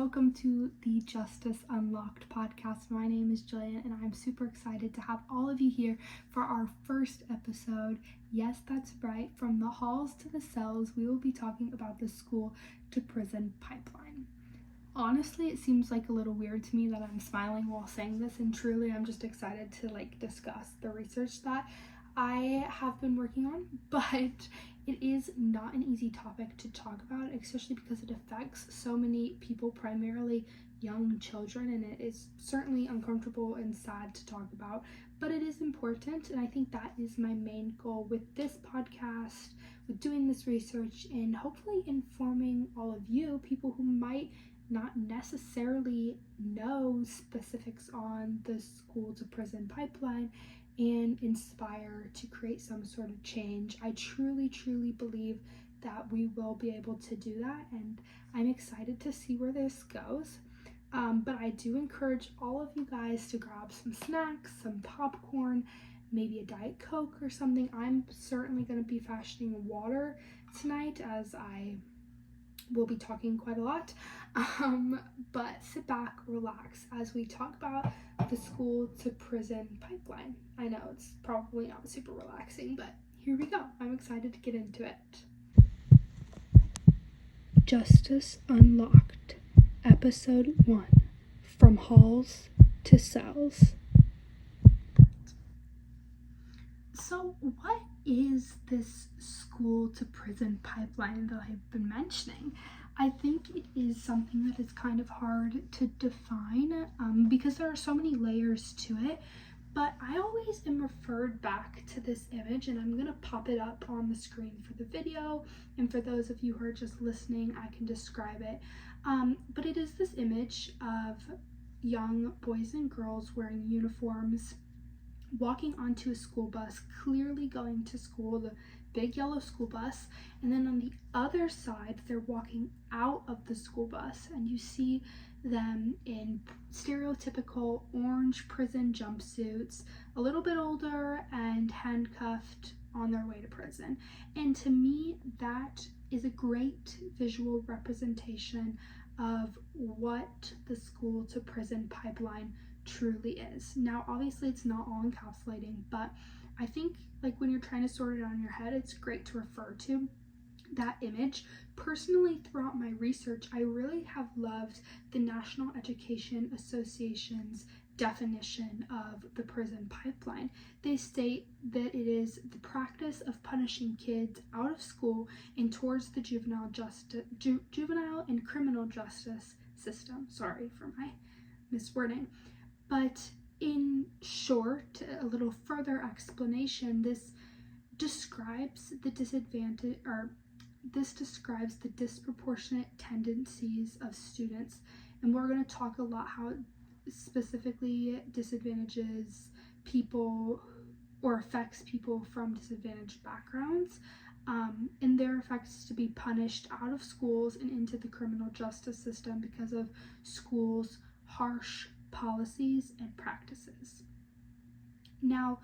welcome to the Justice Unlocked podcast. My name is Jillian, and I'm super excited to have all of you here for our first episode. Yes, that's right. From the halls to the cells, we will be talking about the school to prison pipeline. Honestly, it seems like a little weird to me that I'm smiling while saying this, and truly I'm just excited to discuss the research that I have been working on, but it is not an easy topic to talk about, especially because it affects so many people, primarily young children, and it is certainly uncomfortable and sad to talk about, but it is important, and I think that is my main goal with this podcast, with doing this research, and hopefully informing all of you, people who might not necessarily know specifics on the school to prison pipeline, and inspire to create some sort of change. I truly believe that we will be able to do that, and I'm excited to see where this goes. But I do encourage all of you guys to grab some snacks, some popcorn, maybe a Diet Coke or something. I'm certainly going to be fashioning water tonight as I will be talking quite a lot, but sit back, relax as we talk about the school to prison pipeline. I know it's probably not super relaxing, but here we go. I'm excited to get into it. Justice Unlocked, Episode 1, From Halls to Cells. So what is this school to prison pipeline that I've been mentioning? I think it is something that is kind of hard to define because there are so many layers to it, but I always am referred back to this image, and I'm going to pop it up on the screen for the video, and for those of you who are just listening, I can describe it. But it is this image of young boys and girls wearing uniforms, walking onto a school bus, clearly going to school, the big yellow school bus, and then on the other side they're walking out of the school bus, and you see them in stereotypical orange prison jumpsuits, a little bit older and handcuffed on their way to prison. And to me, that is a great visual representation of what the school to prison pipeline truly is. Now, obviously it's not all encapsulating, but I think when you're trying to sort it out in your head, it's great to refer to that image. Personally, throughout my research, I really have loved the National Education Association's definition of the prison pipeline. They state that it is the practice of punishing kids out of school and towards the juvenile and criminal justice system. Sorry for my miswording. But in short, a little further explanation, this describes the disproportionate tendencies of students, and we're going to talk a lot how it specifically disadvantages people or affects people from disadvantaged backgrounds, and their effects to be punished out of schools and into the criminal justice system because of schools' harsh policies and practices. Now,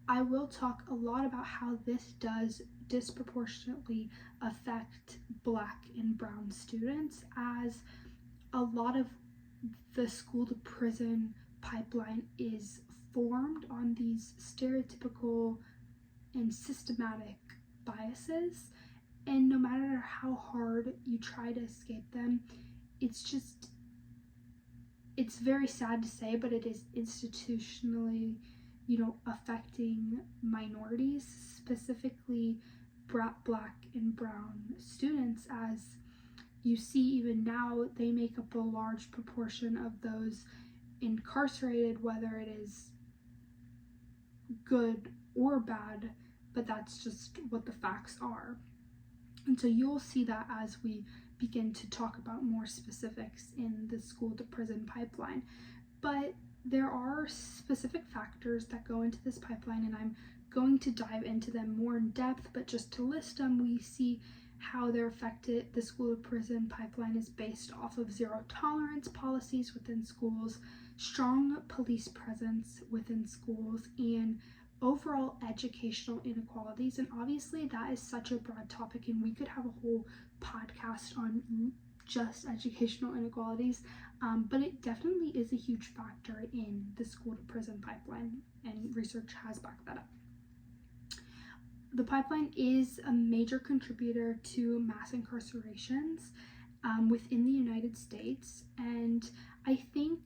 I will talk a lot about how this does disproportionately affect Black and brown students, as a lot of the school to prison pipeline is formed on these stereotypical and systematic biases, and no matter how hard you try to escape them, it's very sad to say, but it is institutionally, affecting minorities, specifically Black and brown students, as you see even now, they make up a large proportion of those incarcerated, whether it is good or bad, but that's just what the facts are. And so you'll see that as we begin to talk about more specifics in the school to prison pipeline. But there are specific factors that go into this pipeline, and I'm going to dive into them more in depth, but just to list them, we see how they're affected. The school to prison pipeline is based off of zero tolerance policies within schools, strong police presence within schools, and overall educational inequalities. And obviously that is such a broad topic, and we could have a whole podcast on just educational inequalities, but it definitely is a huge factor in the school to prison pipeline, and research has backed that up. The pipeline is a major contributor to mass incarcerations within the United States, and I think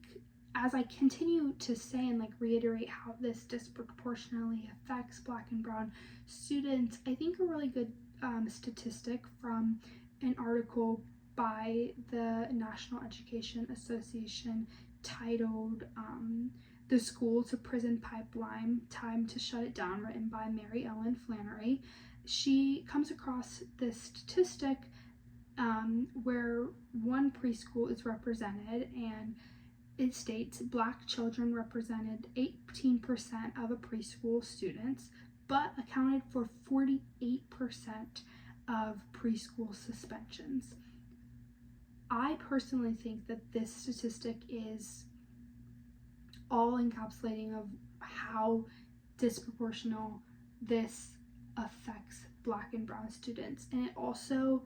as I continue to say and reiterate how this disproportionately affects Black and brown students, I think a really good statistic from an article by the National Education Association titled The School to Prison Pipeline, Time to Shut It Down, written by Mary Ellen Flannery. She comes across this statistic where one preschool is represented, and it states Black children represented 18% of a preschool students, but accounted for 48% of preschool suspensions. I personally think that this statistic is all encapsulating of how disproportional this affects Black and brown students, and it also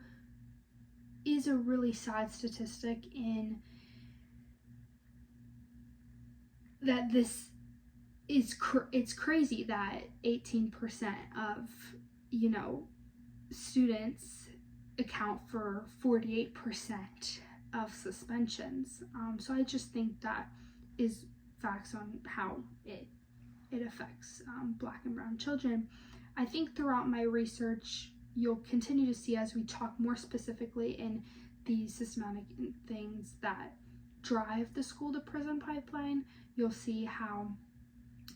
is a really sad statistic in that this is it's crazy that 18% of students account for 48% of suspensions. So I just think that is facts on how it affects Black and brown children. I think throughout my research you'll continue to see, as we talk more specifically in these systematic things that drive the school to prison pipeline, you'll see how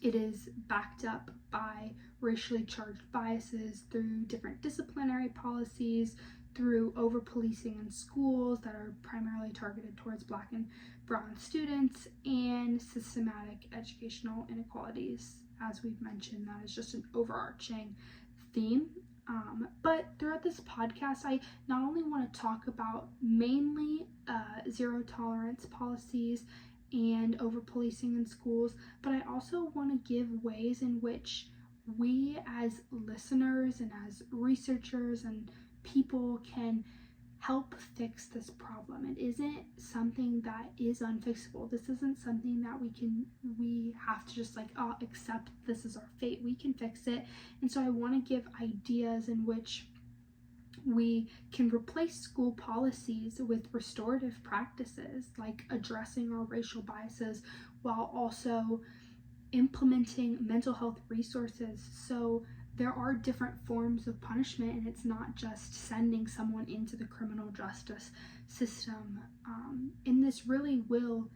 it is backed up by racially charged biases through different disciplinary policies, through over-policing in schools that are primarily targeted towards Black and brown students, and systematic educational inequalities. As we've mentioned, that is just an overarching theme. But throughout this podcast, I not only want to talk about mainly zero tolerance policies and over policing in schools, but I also want to give ways in which we as listeners and as researchers and people can help fix this problem. It isn't something that is unfixable. This isn't something that we have to just accept this is our fate. We can fix it. And so I want to give ideas in which we can replace school policies with restorative practices, like addressing our racial biases while also implementing mental health resources. So there are different forms of punishment, and it's not just sending someone into the criminal justice system. And this really will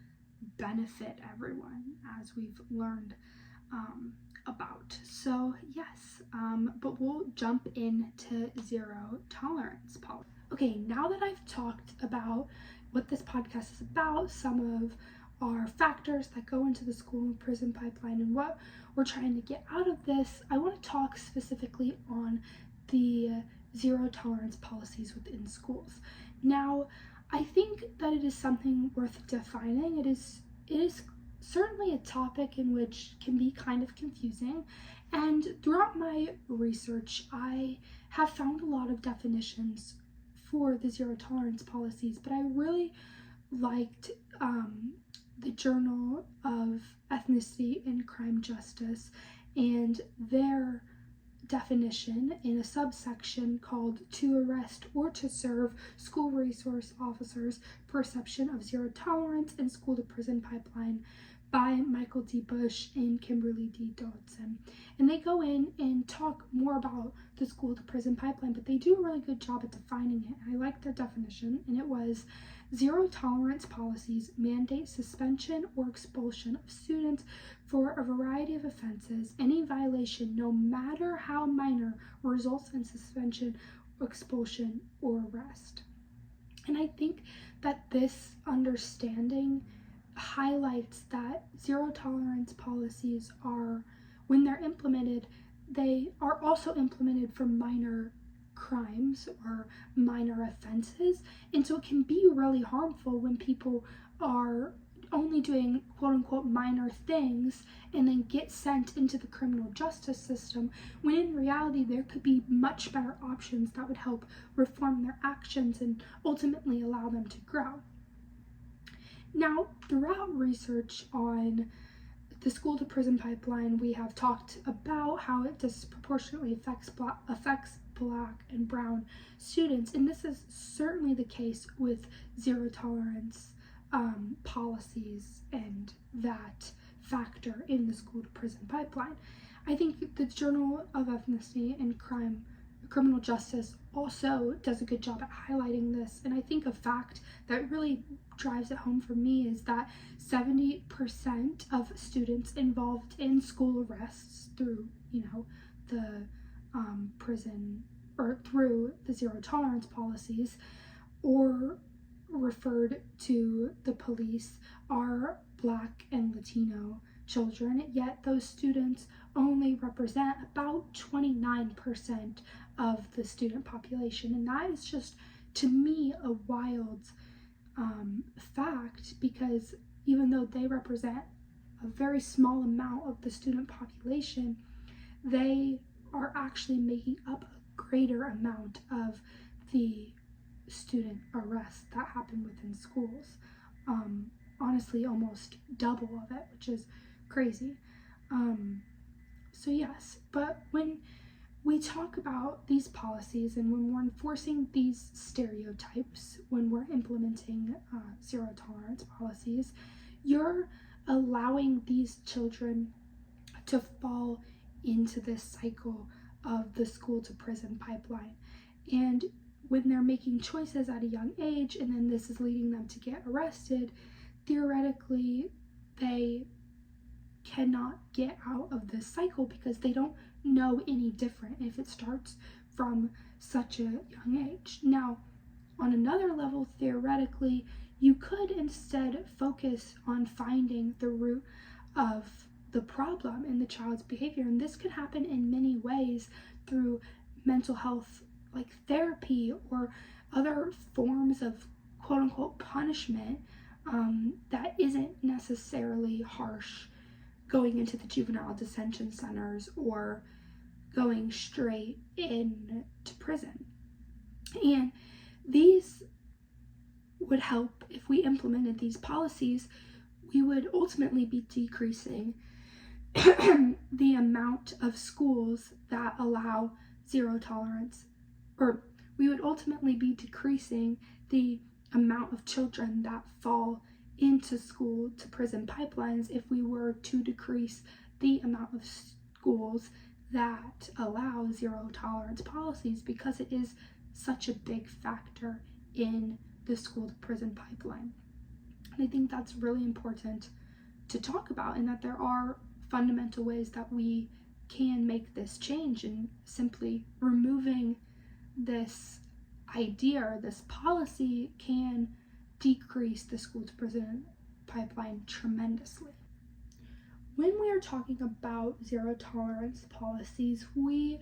benefit everyone, as we've learned about. So yes, but we'll jump into zero tolerance policy. Okay, now that I've talked about what this podcast is about, some of our factors that go into the school and prison pipeline, and what we're trying to get out of this, I want to talk specifically on the zero tolerance policies within schools. Now, I think that it is something worth defining. It is certainly a topic in which can be kind of confusing, and throughout my research I have found a lot of definitions for the zero tolerance policies, but I really liked the Journal of Ethnicity and Crime Justice and their definition in a subsection called "To Arrest or to Serve School Resource Officers Perception of Zero Tolerance in School to Prison Pipeline" by Michael D. Bush and Kimberly D. Dodson. And they go in and talk more about the school to prison pipeline, but they do a really good job at defining it. And I like their definition, and it was: zero tolerance policies mandate suspension or expulsion of students for a variety of offenses. Any violation, no matter how minor, results in suspension, expulsion, or arrest. And I think that this understanding highlights that zero tolerance policies are, when they're implemented, they are also implemented for minor crimes or minor offenses, and so it can be really harmful when people are only doing quote unquote minor things and then get sent into the criminal justice system, when in reality there could be much better options that would help reform their actions and ultimately allow them to grow. Now, throughout research on the school to prison pipeline, we have talked about how it disproportionately affects Black and brown students, and this is certainly the case with zero tolerance policies and that factor in the school to prison pipeline. I think the Journal of Ethnicity and Criminal Justice also does a good job at highlighting this, and I think a fact that really drives it home for me is that 70% of students involved in school arrests through, the prison or through the zero tolerance policies or referred to the police are Black and Latino children, yet those students only represent about 29% of the student population, and that is just, to me, a wild fact, because even though they represent a very small amount of the student population, they are actually making up a greater amount of the student arrests that happen within schools. Honestly, almost double of it, which is crazy. So yes, but when we talk about these policies and when we're enforcing these stereotypes, when we're implementing zero tolerance policies, you're allowing these children to fall into this cycle of the school to prison pipeline. And when they're making choices at a young age and then this is leading them to get arrested, theoretically they cannot get out of this cycle because they don't know any different if it starts from such a young age. Now, on another level, theoretically, you could instead focus on finding the root of the problem in the child's behavior, and this could happen in many ways through mental health, like therapy or other forms of quote-unquote punishment that isn't necessarily harsh, going into the juvenile detention centers or going straight into prison. And these would help if we implemented these policies. We would ultimately be decreasing the amount of schools that allow zero tolerance, or we would ultimately be decreasing the amount of children that fall into school to prison pipelines if we were to decrease the amount of schools that allow zero tolerance policies, because it is such a big factor in the school to prison pipeline. And I think that's really important to talk about, and that there are fundamental ways that we can make this change, and simply removing this idea or this policy can decrease the school to prison pipeline tremendously. When we are talking about zero tolerance policies, we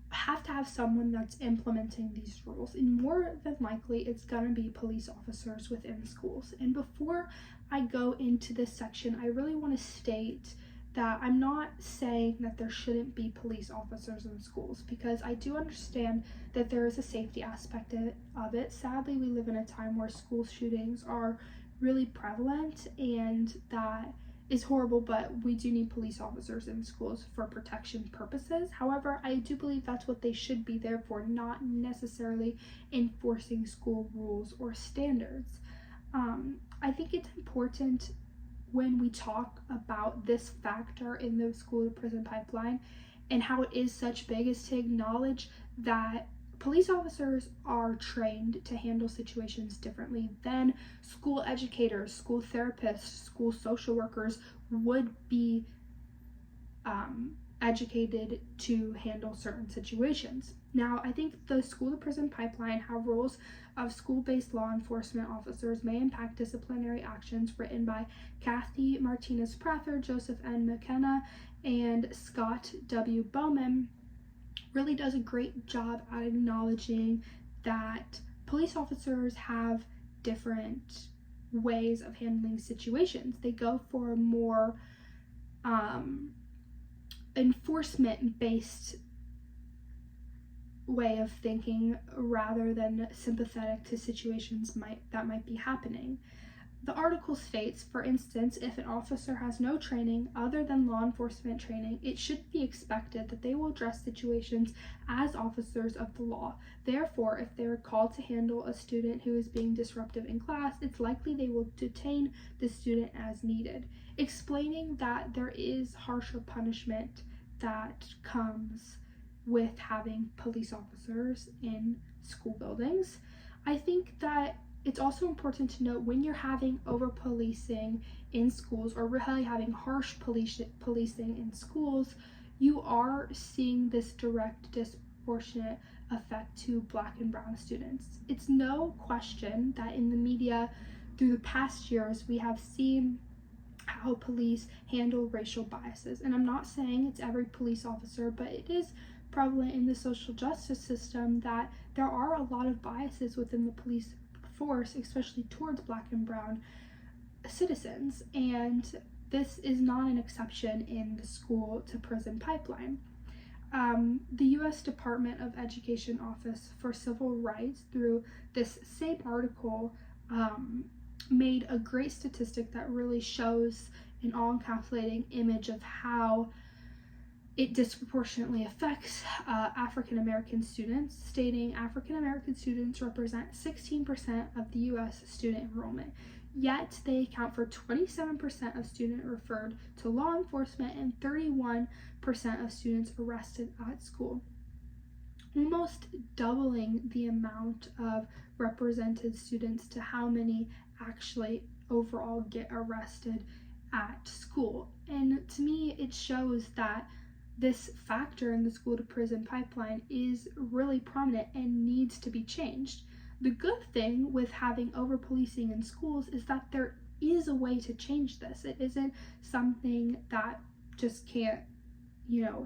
have to have someone that's implementing these rules, and more than likely it's going to be police officers within schools. And before I go into this section, I really want to state that I'm not saying that there shouldn't be police officers in schools, because I do understand that there is a safety aspect of it. Sadly, we live in a time where school shootings are really prevalent, and that is horrible, but we do need police officers in schools for protection purposes. However, I do believe that's what they should be there for, not necessarily enforcing school rules or standards. I think it's important when we talk about this factor in the school to prison pipeline and how it is such big, is to acknowledge that police officers are trained to handle situations differently than school educators, school therapists, school social workers would be educated to handle certain situations. Now, I think the school to prison pipeline, how roles of school-based law enforcement officers may impact disciplinary actions, written by Kathy Martinez Prather, Joseph N. McKenna, and Scott W. Bowman, really does a great job at acknowledging that police officers have different ways of handling situations. They go for a more enforcement-based way of thinking rather than sympathetic to situations that might be happening. The article states, for instance, if an officer has no training other than law enforcement training, it should be expected that they will address situations as officers of the law. Therefore, if they are called to handle a student who is being disruptive in class, it's likely they will detain the student as needed, explaining that there is harsher punishment that comes with having police officers in school buildings. I think that it's also important to note when you're having over-policing in schools or really having harsh policing in schools, you are seeing this direct disproportionate effect to Black and brown students. It's no question that in the media through the past years we have seen how police handle racial biases. And I'm not saying it's every police officer, but it is prevalent in the social justice system that there are a lot of biases within the police force, especially towards Black and brown citizens, and this is not an exception in the school to prison pipeline. The U.S. Department of Education Office for Civil Rights, through this same article, made a great statistic that really shows an all-encapsulating image of how it disproportionately affects African American students, stating African American students represent 16% of the U.S. student enrollment, yet they account for 27% of students referred to law enforcement and 31% of students arrested at school, almost doubling the amount of represented students to how many actually overall get arrested at school. And to me, it shows that this factor in the school to prison pipeline is really prominent and needs to be changed. The good thing with having over policing in schools is that there is a way to change this. It isn't something that just can't,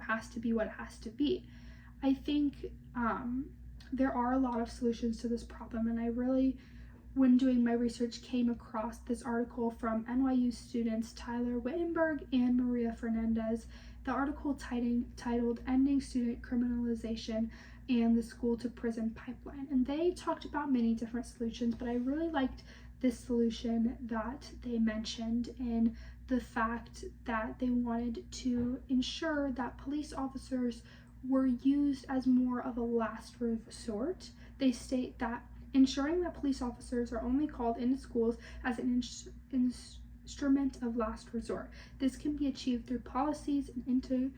has to be what it has to be. I think there are a lot of solutions to this problem, and I really, when doing my research, came across this article from NYU students Tyler Wittenberg and Maria Fernandez. The article titled Ending Student Criminalization and the School to Prison Pipeline. And they talked about many different solutions, but I really liked this solution that they mentioned, in the fact that they wanted to ensure that police officers were used as more of a last resort. They state that ensuring that police officers are only called into schools as an instrument of last resort. This can be achieved through policies and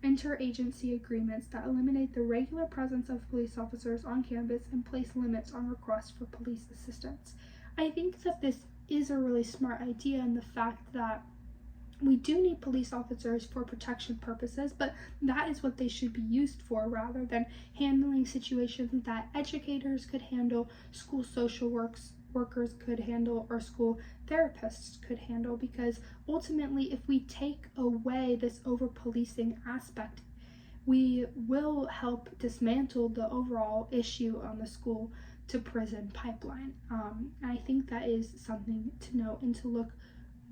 interagency agreements that eliminate the regular presence of police officers on campus and place limits on requests for police assistance. I think that this is a really smart idea, in the fact that we do need police officers for protection purposes, but that is what they should be used for, rather than handling situations that educators could handle, school social workers could handle, or school therapists could handle. Because ultimately, if we take away this over policing aspect, we will help dismantle the overall issue on the school to prison pipeline. I think that is something to note and to look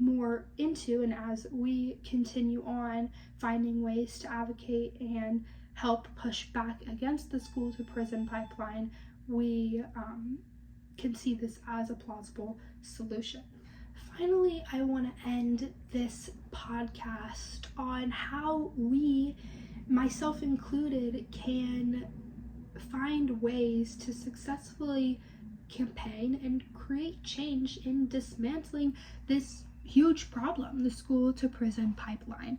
more into, and as we continue on finding ways to advocate and help push back against the school to prison pipeline, we can see this as a plausible solution. Finally, I want to end this podcast on how we, myself included, can find ways to successfully campaign and create change in dismantling this huge problem, the school to prison pipeline,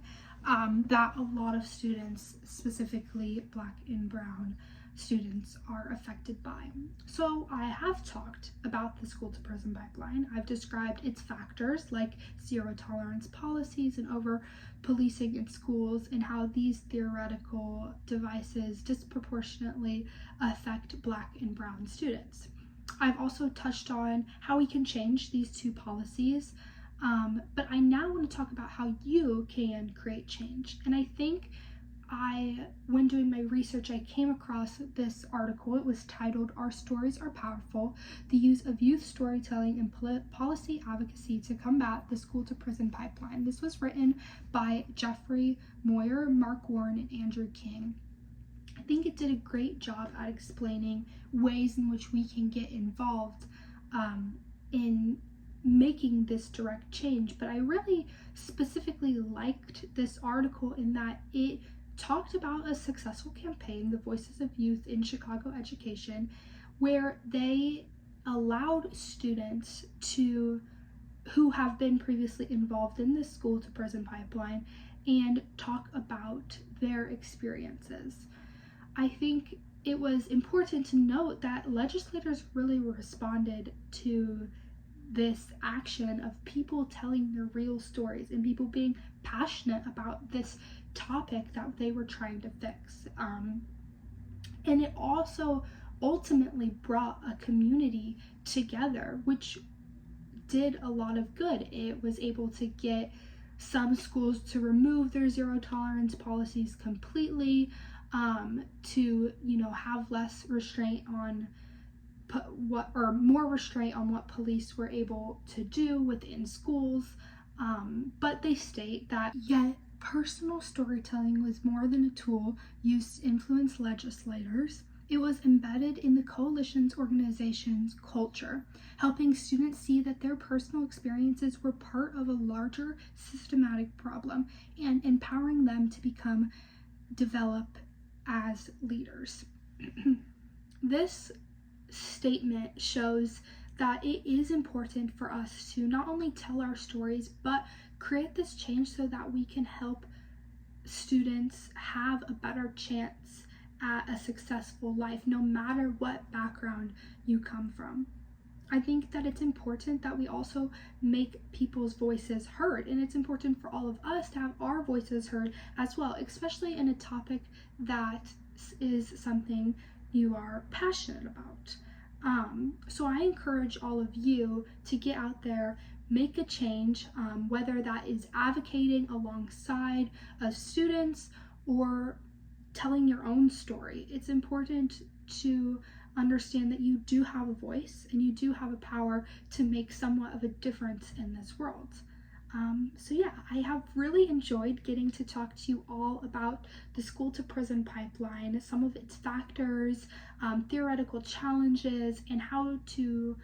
that a lot of students, specifically Black and brown students, are affected by. So I have talked about the school to prison pipeline. I've described its factors like zero tolerance policies and over policing in schools, and how these theoretical devices disproportionately affect Black and brown students. I've also touched on how we can change these two policies, but I now want to talk about how you can create change. And I think when doing my research, I came across this article. It was titled, "Our Stories Are Powerful, the Use of Youth Storytelling and Policy Advocacy to Combat the School to Prison Pipeline." This was written by Jeffrey Moyer, Mark Warren, and Andrew King. I think it did a great job at explaining ways in which we can get involved in making this direct change. But I really specifically liked this article in that it talked about a successful campaign, the Voices of Youth in Chicago Education, where they allowed students who have been previously involved in this school to prison pipeline and talk about their experiences. I think it was important to note that legislators really responded to this action of people telling their real stories and people being passionate about this topic that they were trying to fix. And it also ultimately brought a community together, which did a lot of good. It was able to get some schools to remove their zero tolerance policies completely, to have less restraint on more restraint on what police were able to do within schools. But they state that yet personal storytelling was more than a tool used to influence legislators. It was embedded in the coalition's organization's culture, helping students see that their personal experiences were part of a larger systematic problem and empowering them to develop as leaders. This statement shows that it is important for us to not only tell our stories but create this change so that we can help students have a better chance at a successful life, no matter what background you come from. I think that it's important that we also make people's voices heard, and it's important for all of us to have our voices heard as well, especially in a topic that is something you are passionate about. So I encourage all of you to get out there, make a change, whether that is advocating alongside students or telling your own story. It's important to understand that you do have a voice and you do have a power to make somewhat of a difference in this world. So yeah, I have really enjoyed getting to talk to you all about the school to prison pipeline, some of its factors, theoretical challenges, and how to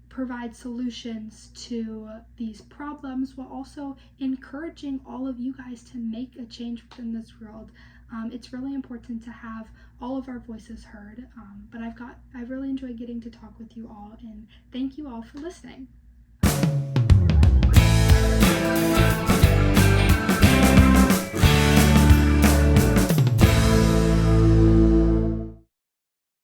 provide solutions to these problems, while also encouraging all of you guys to make a change within this world. It's really important to have all of our voices heard, but I've really enjoyed getting to talk with you all, and thank you all for listening.